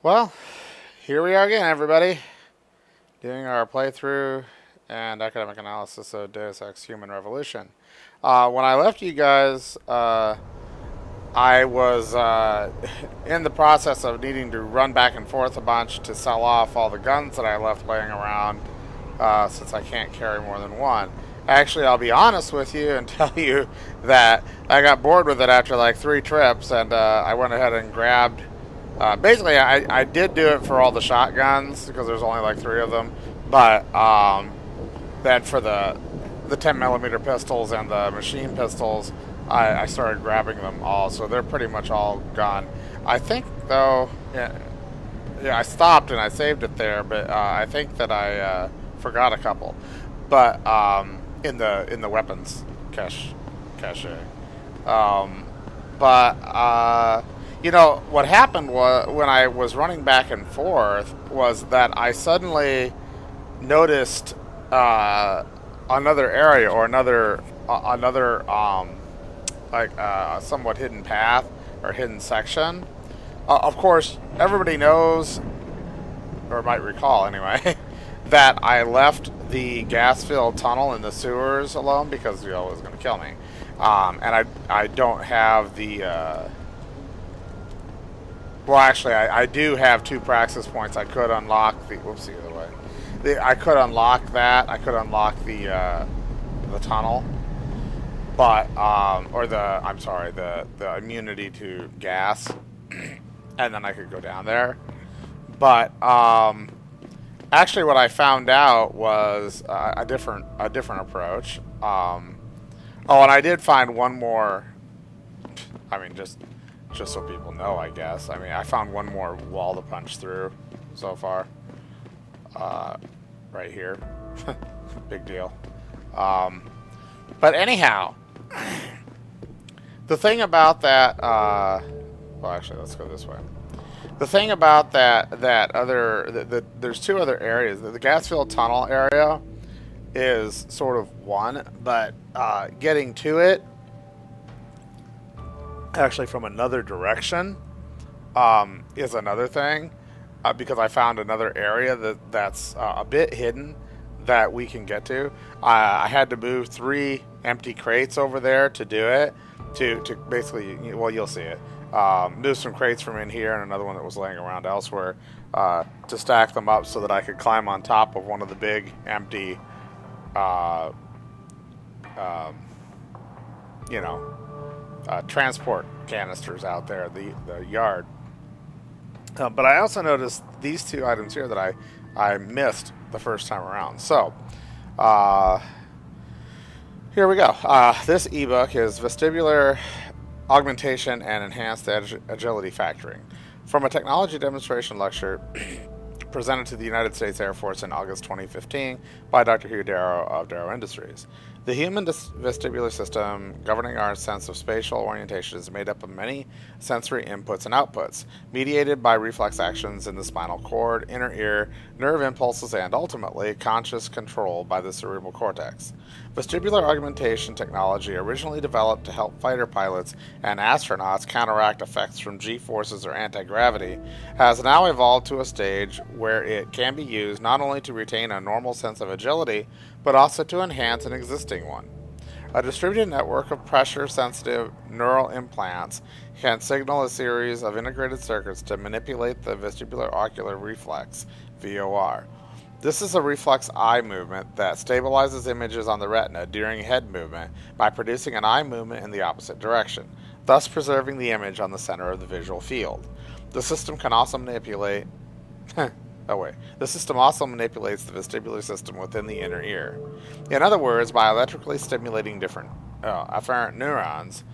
Well, here we are again, everybody, doing our playthrough and academic analysis of Deus Ex Human Revolution. When I left you guys, I was in the process of needing to run back and forth a bunch to sell off all the guns that I left laying around, since I can't carry more than one. Actually, I'll be honest with you and tell you that I got bored with it after like 3 trips, and I went ahead and grabbed. Basically, I did do it for all the shotguns because there's only like 3 of them, but then for the 10 millimeter pistols and the machine pistols, I started grabbing them all, so they're pretty much all gone. I think though, yeah, I stopped and I saved it there, but I think that I forgot a couple, but in the weapons cache. Um, but you know what happened was when I was running back and forth was that I suddenly noticed another area or another like somewhat hidden path or hidden section. Of course, everybody knows or might recall anyway that I left the gas-filled tunnel in the sewers alone because it was going to kill me. And I don't have the well, actually, I do have 2 praxis points. I could unlock the. Whoopsie, the other way. I could unlock that. I could unlock the tunnel, but or the. I'm sorry, the immunity to gas, and then I could go down there. But actually, what I found out was a different approach. Oh, and I did find one more. I mean, just so people know, I guess. I mean, I found one more wall to punch through so far. Right here. Big deal. But anyhow, the thing about that, well, actually, let's go this way. The thing about that other, there's 2 other areas. The gas-filled tunnel area is sort of one, but getting to it actually from another direction is another thing, because I found another area that's a bit hidden that we can get to. I had to move 3 empty crates over there to do it, to basically, well, you'll see it, move some crates from in here and another one that was laying around elsewhere, to stack them up so that I could climb on top of one of the big empty you know, transport canisters out there, the yard. But I also noticed these 2 items here that I missed the first time around. So, here we go. This ebook is Vestibular Augmentation and Enhanced Agility Factoring, from a technology demonstration lecture presented to the United States Air Force in August 2015 by Dr. Hugh Darrow of Darrow Industries. The human vestibular system governing our sense of spatial orientation is made up of many sensory inputs and outputs, mediated by reflex actions in the spinal cord, inner ear, nerve impulses, and ultimately conscious control by the cerebral cortex. Vestibular augmentation technology, originally developed to help fighter pilots and astronauts counteract effects from G-forces or anti-gravity, has now evolved to a stage where it can be used not only to retain a normal sense of agility, but also to enhance an existing one. A distributed network of pressure-sensitive neural implants can signal a series of integrated circuits to manipulate the vestibular ocular reflex, VOR. This is a reflex eye movement that stabilizes images on the retina during head movement by producing an eye movement in the opposite direction, thus preserving the image on the center of the visual field. The system can also manipulate The system also manipulates the vestibular system within the inner ear. In other words, by electrically stimulating different afferent neurons,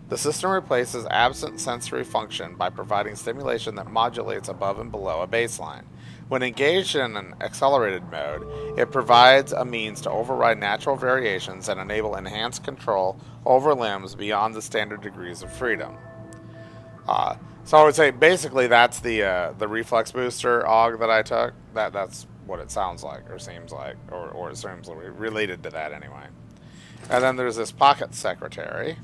the system replaces absent sensory function by providing stimulation that modulates above and below a baseline. When engaged in an accelerated mode, it provides a means to override natural variations and enable enhanced control over limbs beyond the standard degrees of freedom. So I would say basically that's the reflex booster AUG that I took. That's what it sounds like or seems like, or it seems related to that anyway. And then there's this pocket secretary.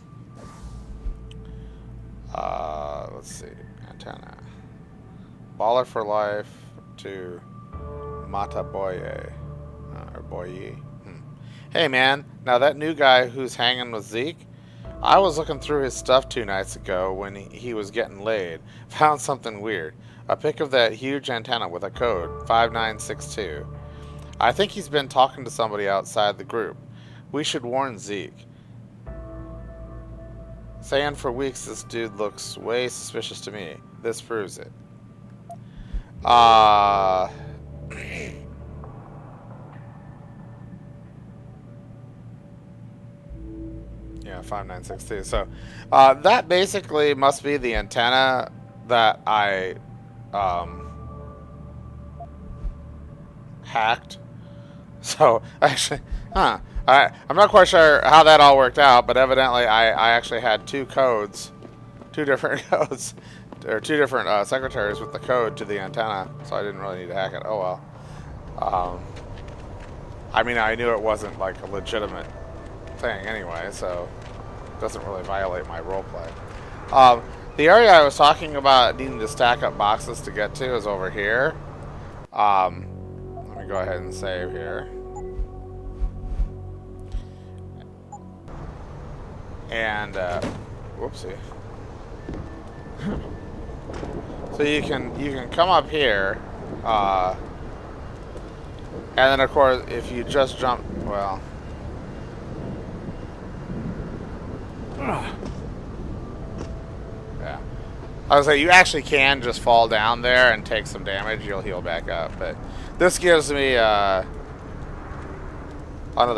Let's see, antenna. Baller for Life to Mata Boye. Or Boye. Hey man, now that new guy who's hanging with Zeke, I was looking through his stuff 2 nights ago when he was getting laid. Found something weird. A pic of that huge antenna with a code, 5962. I think he's been talking to somebody outside the group. We should warn Zeke. Saying for weeks this dude looks way suspicious to me. This proves it. Yeah, 5962. So, that basically must be the antenna that I hacked. So, actually, I'm not quite sure how that all worked out, but evidently I actually had 2 codes, 2 different codes, or 2 different secretaries with the code to the antenna, so I didn't really need to hack it. Oh well. I mean, I knew it wasn't like a legitimate thing anyway, so it doesn't really violate my roleplay. The area I was talking about needing to stack up boxes to get to is over here. Let me go ahead and save here. And, whoopsie. So you can come up here, and then of course if you just jump, well, yeah, I was say you actually can just fall down there and take some damage. You'll heal back up, but this gives me another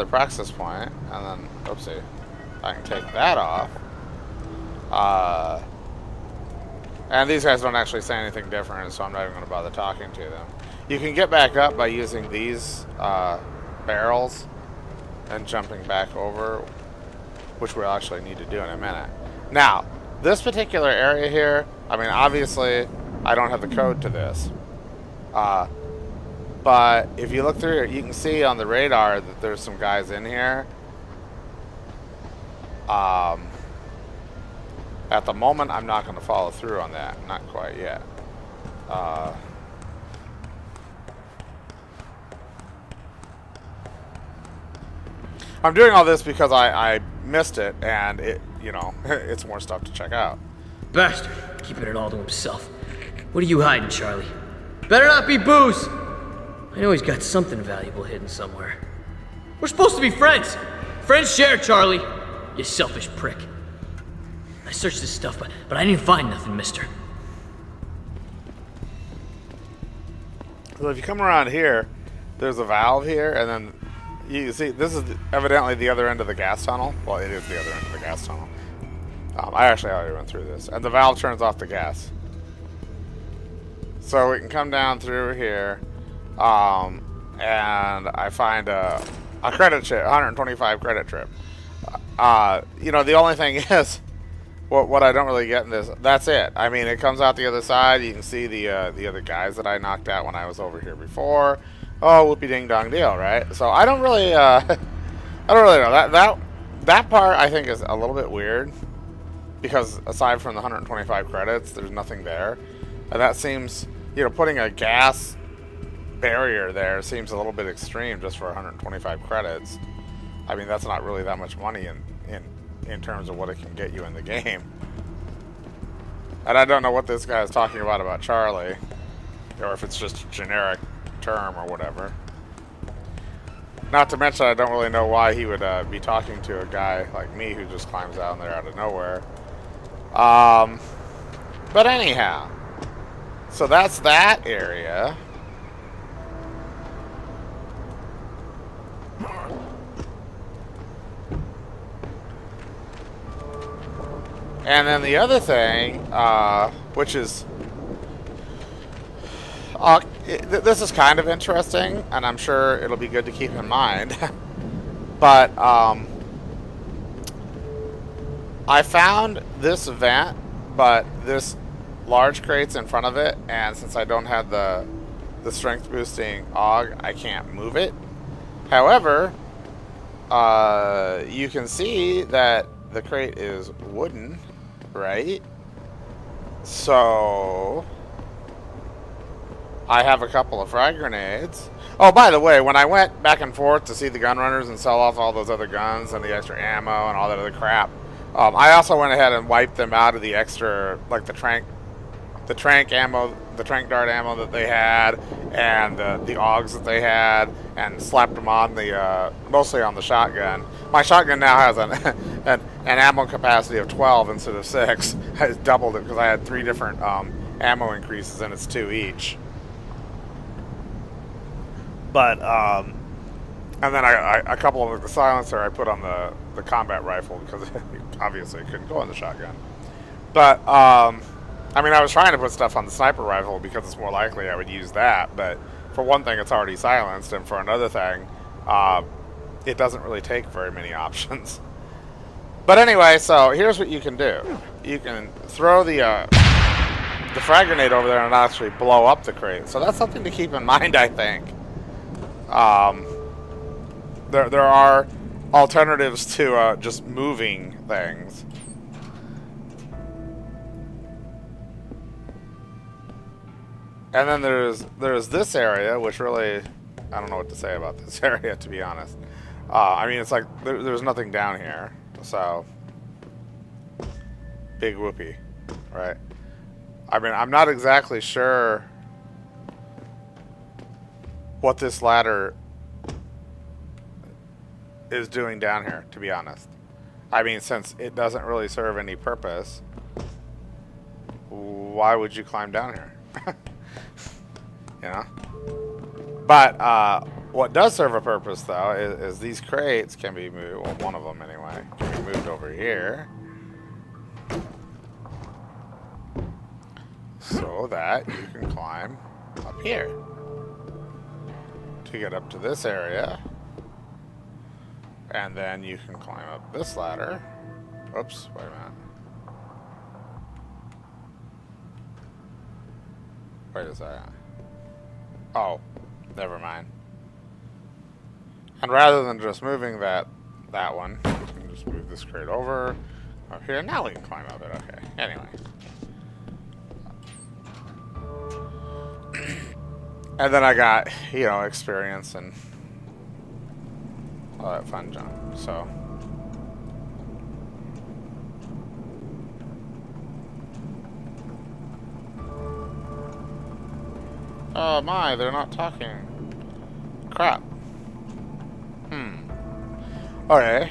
praxis point, and then oopsie, I can take that off. And these guys don't actually say anything different, so I'm not even going to bother talking to them. You can get back up by using these barrels and jumping back over, which we'll actually need to do in a minute. Now, this particular area here, I mean, obviously, I don't have the code to this. But if you look through here, you can see on the radar that there's some guys in here. At the moment, I'm not going to follow through on that. Not quite yet. I'm doing all this because I missed it, and it, you know, it's more stuff to check out. Bastard, keeping it all to himself. What are you hiding, Charlie? Better not be booze! I know he's got something valuable hidden somewhere. We're supposed to be friends! Friends share, Charlie! You selfish prick. I searched this stuff, but I didn't find nothing, mister. So if you come around here, there's a valve here, and then you see this is evidently the other end of the gas tunnel. Well, it is the other end of the gas tunnel. I actually already went through this, and the valve turns off the gas. So we can come down through here, and I find a credit chip, 125 credit trip. You know, the only thing is, what I don't really get in this, that's it. I mean, it comes out the other side. You can see the other guys that I knocked out when I was over here before. Oh, whoopie ding dong deal, right? So I don't really, I don't really know that part. I think is a little bit weird because aside from the 125 credits, there's nothing there, and that seems, you know, putting a gas barrier there seems a little bit extreme just for 125 credits. I mean, that's not really that much money in terms of what it can get you in the game. And I don't know what this guy is talking about Charlie, or if it's just a generic term or whatever. Not to mention, I don't really know why he would be talking to a guy like me who just climbs down there out of nowhere. But anyhow, so that's that area. And then the other thing, which is, this is kind of interesting, and I'm sure it'll be good to keep in mind. But I found this vent, but this large crate's in front of it, and since I don't have the strength boosting AUG, I can't move it. However, you can see that the crate is wooden, right? So I have a couple of frag grenades. Oh, by the way, when I went back and forth to see the gun runners and sell off all those other guns and the extra ammo and all that other crap, I also went ahead and wiped them out of the extra, like the trank ammo, the trank dart ammo that they had, and the AUGs that they had, and slapped them on the mostly on the shotgun. My shotgun now has an ammo capacity of 12 instead of 6. I doubled it because I had 3 different ammo increases, and it's 2 each. But and then a couple of the silencer I put on the combat rifle because obviously it couldn't go on the shotgun. But I mean, I was trying to put stuff on the sniper rifle because it's more likely I would use that. But for one thing, it's already silenced, and for another thing, it doesn't really take very many options. But anyway, so here's what you can do: you can throw the frag grenade over there and actually blow up the crate. So that's something to keep in mind, I think. There are alternatives to just moving things. And then there's this area, which really, I don't know what to say about this area, to be honest. I mean, it's like there's nothing down here, so big whoopee, right? I mean, I'm not exactly sure what this ladder is doing down here, to be honest. I mean, since it doesn't really serve any purpose, why would you climb down here? You know? But what does serve a purpose, though, is these crates can be moved, well, one of them anyway, can be moved over here so that you can climb up here to get up to this area, and then you can climb up this ladder. Oops, wait a minute. Wait a second. Oh, never mind. And rather than just moving that one, you can just move this crate over up here. Now we can climb up it. Okay. Anyway. And then I got, you know, experience and all that fun junk. So. Oh my, they're not talking. Crap. Okay.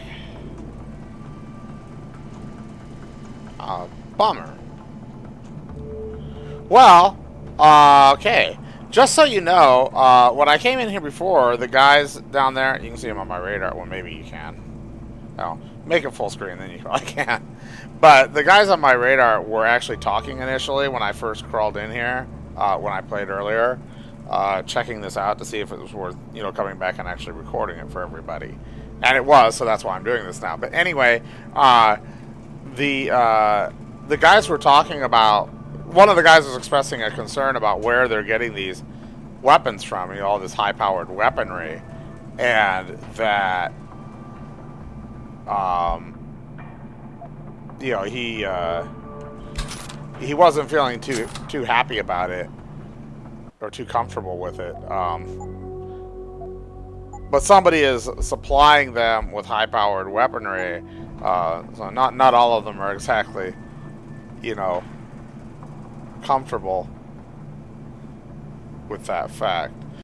Bummer. Well, okay. Just so you know, when I came in here before, the guys down there, you can see them on my radar. Well, maybe you can. Oh, make it full screen, then you probably can. But the guys on my radar were actually talking initially when I first crawled in here. When I played earlier, checking this out to see if it was worth, you know, coming back and actually recording it for everybody. And it was, so that's why I'm doing this now. But anyway, the guys were talking about, one of the guys was expressing a concern about where they're getting these weapons from, you know, all this high-powered weaponry, and that, you know, he wasn't feeling too happy about it or too comfortable with it. But somebody is supplying them with high-powered weaponry, so not all of them are exactly, you know, comfortable with that fact.